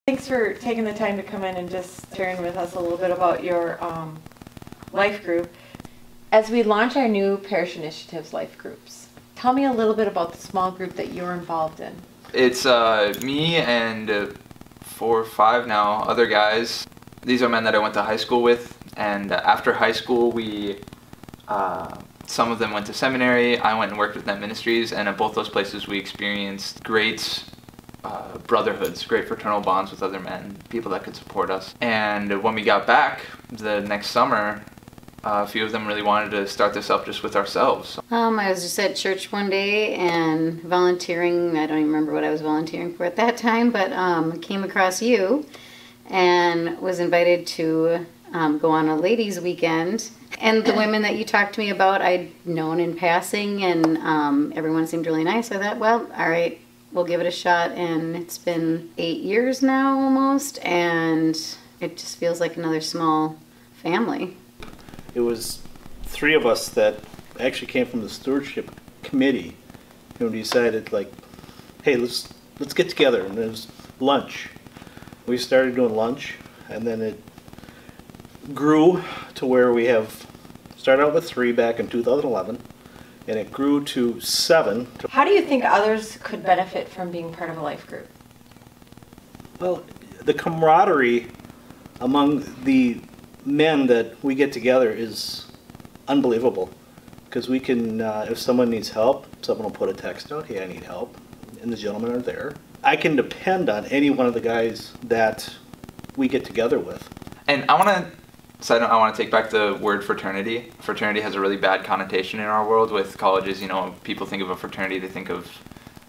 Thanks for taking the time to come in and just sharing with us a little bit about your life group. As we launch our new Parish Initiatives life groups, tell me a little bit about the small group that you're involved in. It's me and 4 or 5 now other guys. These are men that I went to high school with, and after high school we some of them went to seminary. I went and worked with Net Ministries, and at both those places we experienced great brotherhoods, great fraternal bonds with other men, people that could support us. And when we got back the next summer, a few of them really wanted to start this up just with ourselves. I was just at church one day and volunteering. I don't even remember what I was volunteering for at that time, but came across you and was invited to go on a ladies' weekend. And the women that you talked to me about, I'd known in passing, and everyone seemed really nice. I thought, well, all right, we'll give it a shot. And it's been 8 years now almost, and it just feels like another small family. It was 3 of us that actually came from the stewardship committee who decided, like, hey, let's get together. And it was lunch. We started doing lunch, and then it grew to where we have started out with 3 back in 2011, and it grew to 7. How do you think others could benefit from being part of a life group? Well, the camaraderie among the men that we get together is unbelievable, because we can, if someone needs help, someone will put a text out, hey, I need help, and the gentlemen are there. I can depend on any one of the guys that we get together with. And I want to take back the word fraternity. Fraternity has a really bad connotation in our world with colleges. You know, people think of a fraternity, they think of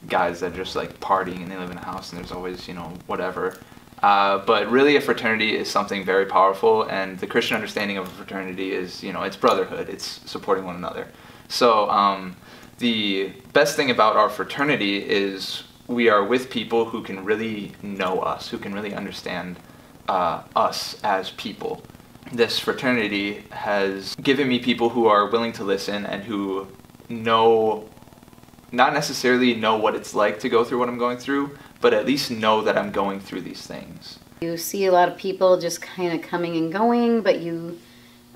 guys that are just like partying and they live in a house and there's always, you know, whatever. But really a fraternity is something very powerful, and the Christian understanding of a fraternity is, you know, it's brotherhood, it's supporting one another. So the best thing about our fraternity is we are with people who can really know us, who can really understand us as people. This fraternity has given me people who are willing to listen and who know, not necessarily know what it's like to go through what I'm going through, but at least know that I'm going through these things. You see a lot of people just kind of coming and going, but you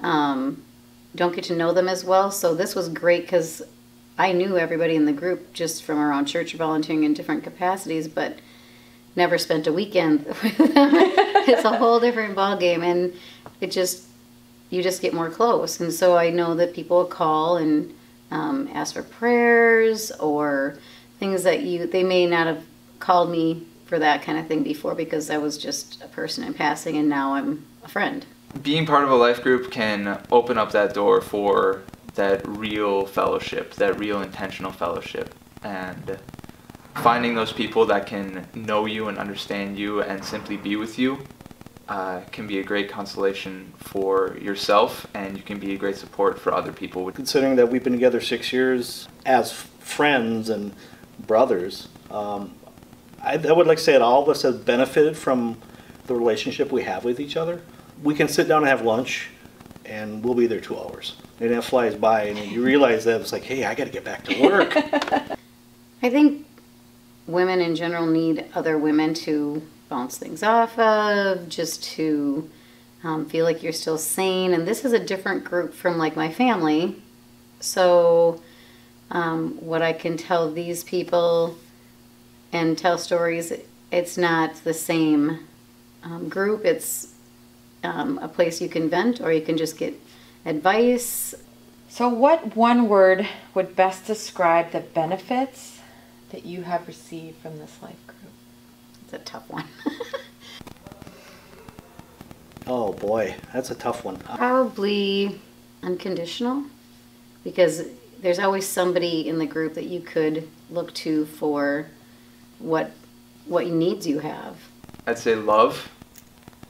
don't get to know them as well. So this was great because I knew everybody in the group just from around church, volunteering in different capacities, but never spent a weekend with them. It's a whole different ballgame, and you just get more close. And so I know that people will call and ask for prayers or things that they may not have called me for that kind of thing before, because I was just a person in passing, and now I'm a friend. Being part of a life group can open up that door for that real fellowship, that real intentional fellowship, and finding those people that can know you and understand you and simply be with you can be a great consolation for yourself, and you can be a great support for other people. Considering that we've been together 6 years as friends and brothers, I would like to say that all of us have benefited from the relationship we have with each other. We can sit down and have lunch, and we'll be there 2 hours. And that flies by, and you realize that it's like, hey, I got to get back to work. I think women in general need other women to bounce things off of, just to feel like you're still sane. And this is a different group from like my family. So what I can tell these people and tell stories, it's not the same group. It's a place you can vent, or you can just get advice. So what one word would best describe the benefits that you have received from this life group? It's a tough one. Oh boy, that's a tough one. Probably unconditional, because there's always somebody in the group that you could look to for what needs you have. I'd say love,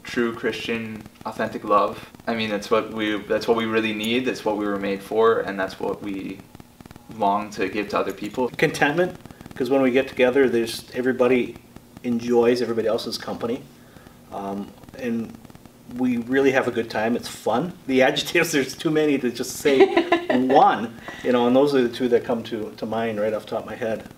true Christian, authentic love. I mean, that's what we really need. That's what we were made for, and that's what we long to give to other people. Contentment, because when we get together, everybody enjoys everybody else's company, and we really have a good time. It's fun. The adjectives, there's too many to just say one, you know, and those are the 2 that come to mind right off the top of my head.